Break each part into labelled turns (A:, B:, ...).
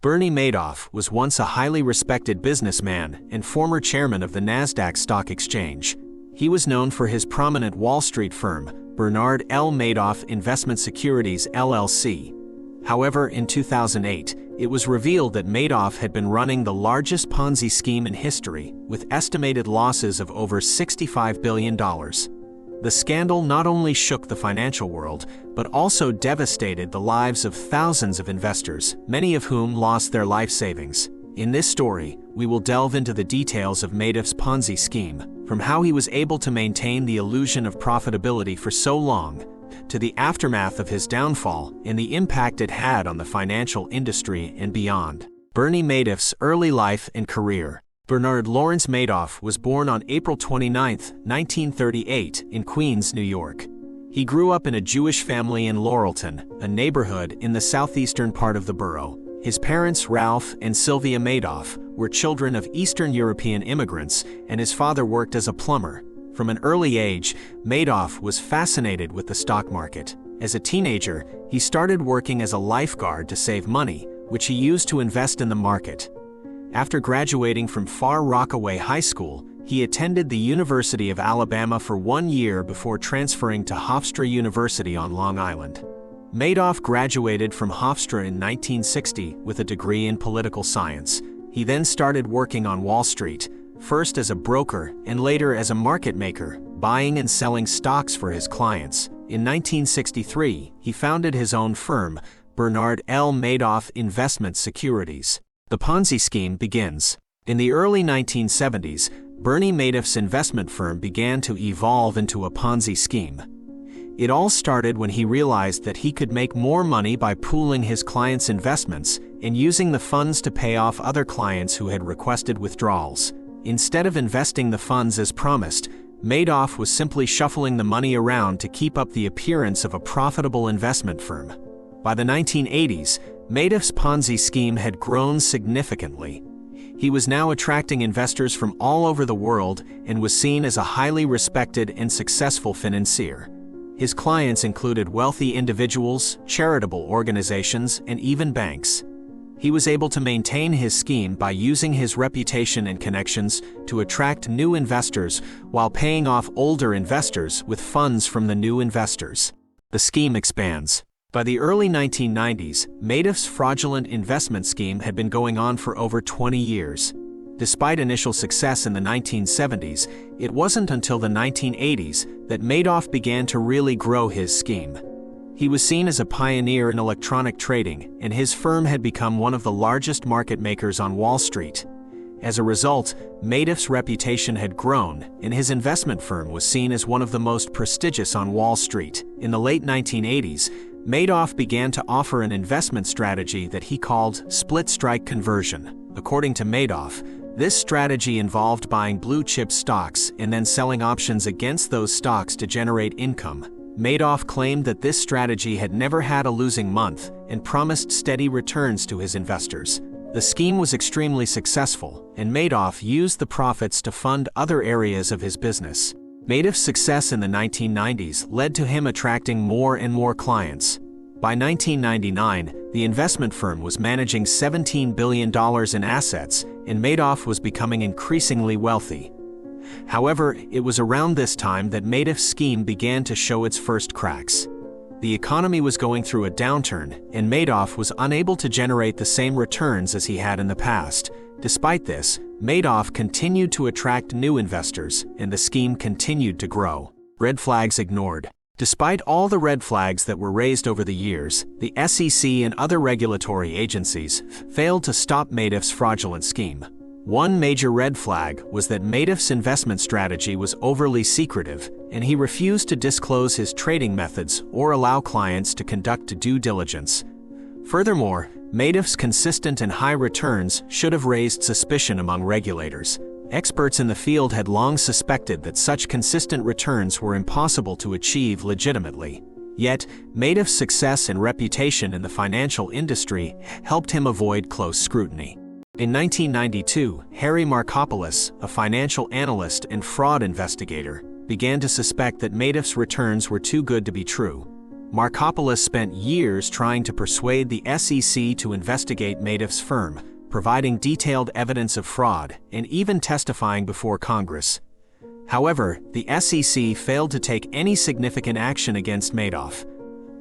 A: Bernie Madoff was once a highly respected businessman and former chairman of the Nasdaq Stock Exchange. He was known for his prominent Wall Street firm, Bernard L. Madoff Investment Securities LLC. However, in 2008, it was revealed that Madoff had been running the largest Ponzi scheme in history, with estimated losses of over $65 billion. The scandal not only shook the financial world, but also devastated the lives of thousands of investors, many of whom lost their life savings. In this story, we will delve into the details of Madoff's Ponzi scheme, from how he was able to maintain the illusion of profitability for so long, to the aftermath of his downfall and the impact it had on the financial industry and beyond. Bernie Madoff's early life and career. Bernard Lawrence Madoff was born on April 29, 1938, in Queens, New York. He grew up in a Jewish family in Laurelton, a neighborhood in the southeastern part of the borough. His parents, Ralph and Sylvia Madoff, were children of Eastern European immigrants, and his father worked as a plumber. From an early age, Madoff was fascinated with the stock market. As a teenager, he started working as a lifeguard to save money, which he used to invest in the market. After graduating from Far Rockaway High School, he attended the University of Alabama for 1 year before transferring to Hofstra University on Long Island. Madoff graduated from Hofstra in 1960 with a degree in political science. He then started working on Wall Street, first as a broker and later as a market maker, buying and selling stocks for his clients. In 1963, he founded his own firm, Bernard L. Madoff Investment Securities. The Ponzi scheme begins. In the early 1970s, Bernie Madoff's investment firm began to evolve into a Ponzi scheme. It all started when he realized that he could make more money by pooling his clients' investments and using the funds to pay off other clients who had requested withdrawals. Instead of investing the funds as promised, Madoff was simply shuffling the money around to keep up the appearance of a profitable investment firm. By the 1980s, Madoff's Ponzi scheme had grown significantly. He was now attracting investors from all over the world and was seen as a highly respected and successful financier. His clients included wealthy individuals, charitable organizations, and even banks. He was able to maintain his scheme by using his reputation and connections to attract new investors while paying off older investors with funds from the new investors. The scheme expands. By the early 1990s, Madoff's fraudulent investment scheme had been going on for over 20 years. Despite initial success in the 1970s, it wasn't until the 1980s that Madoff began to really grow his scheme. He was seen as a pioneer in electronic trading, and his firm had become one of the largest market makers on Wall Street. As a result, Madoff's reputation had grown, and his investment firm was seen as one of the most prestigious on Wall Street. In the late 1980s, Madoff began to offer an investment strategy that he called split strike conversion. According to Madoff, this strategy involved buying blue-chip stocks and then selling options against those stocks to generate income. Madoff claimed that this strategy had never had a losing month and promised steady returns to his investors. The scheme was extremely successful, and Madoff used the profits to fund other areas of his business. Madoff's success in the 1990s led to him attracting more and more clients. By 1999, the investment firm was managing $17 billion in assets, and Madoff was becoming increasingly wealthy. However, it was around this time that Madoff's scheme began to show its first cracks. The economy was going through a downturn, and Madoff was unable to generate the same returns as he had in the past. Despite this, Madoff continued to attract new investors, and the scheme continued to grow. Red flags ignored. Despite all the red flags that were raised over the years, the SEC and other regulatory agencies failed to stop Madoff's fraudulent scheme. One major red flag was that Madoff's investment strategy was overly secretive, and he refused to disclose his trading methods or allow clients to conduct due diligence. Furthermore, Madoff's consistent and high returns should have raised suspicion among regulators. Experts in the field had long suspected that such consistent returns were impossible to achieve legitimately. Yet, Madoff's success and reputation in the financial industry helped him avoid close scrutiny. In 1992, Harry Markopolos, a financial analyst and fraud investigator, began to suspect that Madoff's returns were too good to be true. Markopoulos spent years trying to persuade the SEC to investigate Madoff's firm, providing detailed evidence of fraud and even testifying before Congress. However, the SEC failed to take any significant action against Madoff.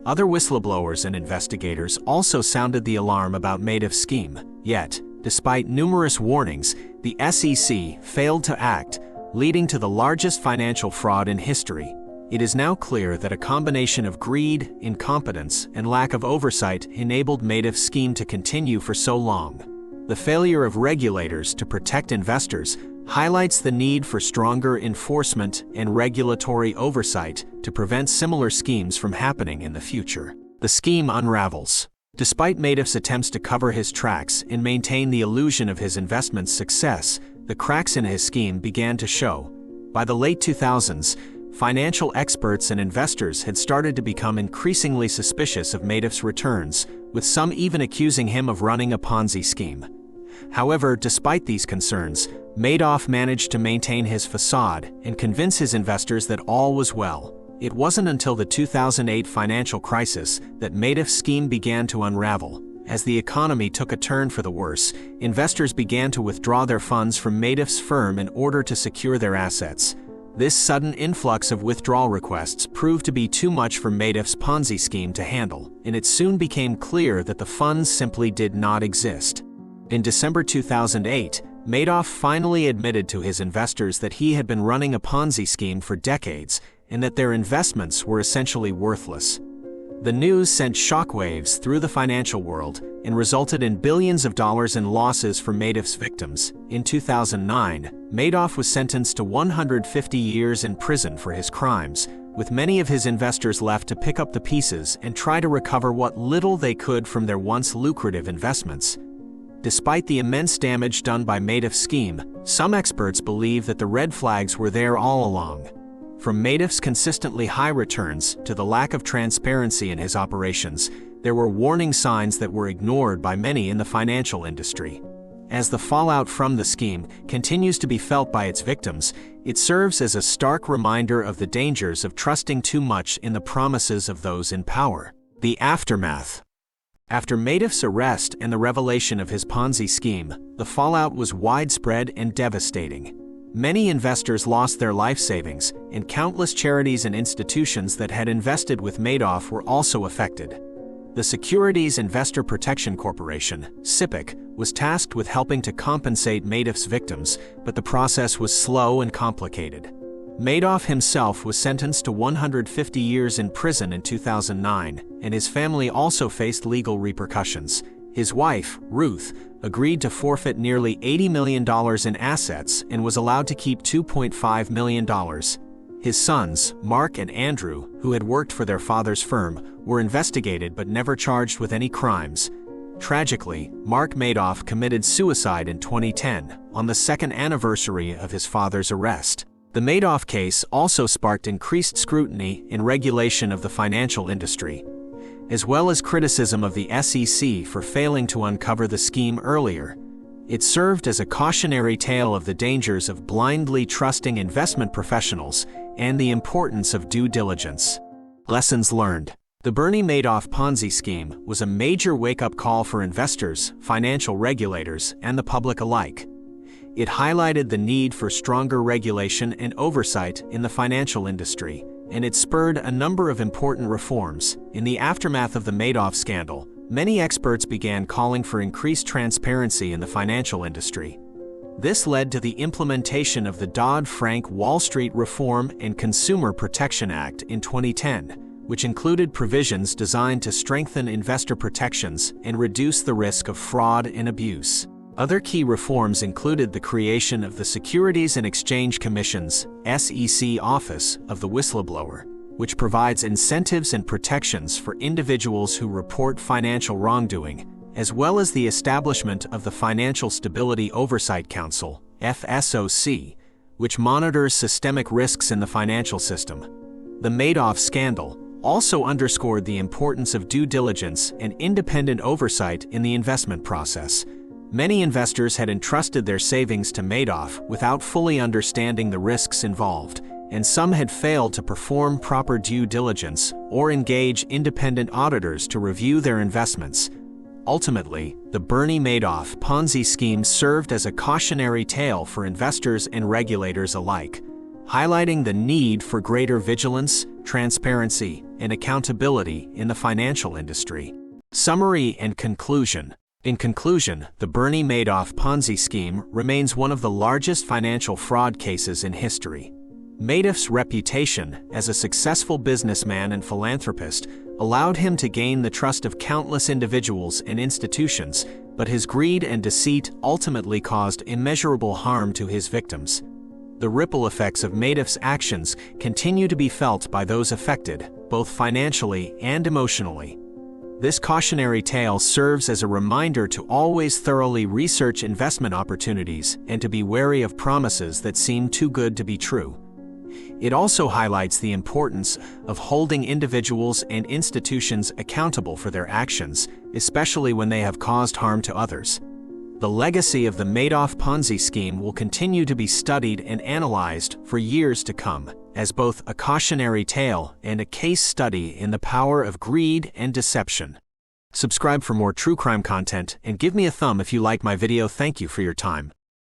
A: Other whistleblowers and investigators also sounded the alarm about Madoff's scheme, yet, despite numerous warnings, the SEC failed to act, leading to the largest financial fraud in history. It is now clear that a combination of greed, incompetence, and lack of oversight enabled Madoff's scheme to continue for so long. The failure of regulators to protect investors highlights the need for stronger enforcement and regulatory oversight to prevent similar schemes from happening in the future. The scheme unravels. Despite Madoff's attempts to cover his tracks and maintain the illusion of his investment's success, the cracks in his scheme began to show. By the late 2000s, financial experts and investors had started to become increasingly suspicious of Madoff's returns, with some even accusing him of running a Ponzi scheme. However, despite these concerns, Madoff managed to maintain his facade and convince his investors that all was well. It wasn't until the 2008 financial crisis that Madoff's scheme began to unravel. As the economy took a turn for the worse, investors began to withdraw their funds from Madoff's firm in order to secure their assets. This sudden influx of withdrawal requests proved to be too much for Madoff's Ponzi scheme to handle, and it soon became clear that the funds simply did not exist. In December 2008, Madoff finally admitted to his investors that he had been running a Ponzi scheme for decades and that their investments were essentially worthless. The news sent shockwaves through the financial world and resulted in billions of dollars in losses for Madoff's victims. In 2009, Madoff was sentenced to 150 years in prison for his crimes, with many of his investors left to pick up the pieces and try to recover what little they could from their once lucrative investments. Despite the immense damage done by Madoff's scheme, some experts believe that the red flags were there all along. From Madoff's consistently high returns to the lack of transparency in his operations, there were warning signs that were ignored by many in the financial industry. As the fallout from the scheme continues to be felt by its victims, it serves as a stark reminder of the dangers of trusting too much in the promises of those in power. The aftermath. After Madoff's arrest and the revelation of his Ponzi scheme, the fallout was widespread and devastating. Many investors lost their life savings, and countless charities and institutions that had invested with Madoff were also affected. The Securities Investor Protection Corporation, SIPC, was tasked with helping to compensate Madoff's victims, but the process was slow and complicated. Madoff himself was sentenced to 150 years in prison in 2009, and his family also faced legal repercussions. His wife, Ruth, agreed to forfeit nearly $80 million in assets and was allowed to keep $2.5 million. His sons, Mark and Andrew, who had worked for their father's firm, were investigated but never charged with any crimes. Tragically, Mark Madoff committed suicide in 2010, on the second anniversary of his father's arrest. The Madoff case also sparked increased scrutiny and regulation of the financial industry, as well as criticism of the SEC for failing to uncover the scheme earlier. It served as a cautionary tale of the dangers of blindly trusting investment professionals and the importance of due diligence. Lessons learned. The Bernie Madoff Ponzi scheme was a major wake-up call for investors, financial regulators, and the public alike. It highlighted the need for stronger regulation and oversight in the financial industry, and it spurred a number of important reforms. In the aftermath of the Madoff scandal, many experts began calling for increased transparency in the financial industry. This led to the implementation of the Dodd-Frank Wallstreet Reform and Consumer Protection Act in 2010, which included provisions designed to strengthen investor protections and reduce the risk of fraud and abuse. Other key reforms included the creation of the Securities and Exchange Commission's (SEC) Office of the Whistleblower, which provides incentives and protections for individuals who report financial wrongdoing, as well as the establishment of the Financial Stability Oversight Council (FSOC), which monitors systemic risks in the financial system. The Madoff scandal also underscored the importance of due diligence and independent oversight in the investment process. Many investors had entrusted their savings to Madoff without fully understanding the risks involved, and some had failed to perform proper due diligence or engage independent auditors to review their investments. Ultimately, the Bernie Madoff Ponzi scheme served as a cautionary tale for investors and regulators alike, highlighting the need for greater vigilance, transparency, and accountability in the financial industry. Summary and conclusion. In conclusion, the Bernie Madoff Ponzi scheme remains one of the largest financial fraud cases in history. Madoff's reputation as a successful businessman and philanthropist allowed him to gain the trust of countless individuals and institutions, but his greed and deceit ultimately caused immeasurable harm to his victims. The ripple effects of Madoff's actions continue to be felt by those affected, both financially and emotionally. This cautionary tale serves as a reminder to always thoroughly research investment opportunities and to be wary of promises that seem too good to be true. It also highlights the importance of holding individuals and institutions accountable for their actions, especially when they have caused harm to others. The legacy of the Madoff Ponzi scheme will continue to be studied and analyzed for years to come, as both a cautionary tale and a case study in the power of greed and deception. Subscribe for more true crime content and give me a thumb if you like my video. Thank you for your time.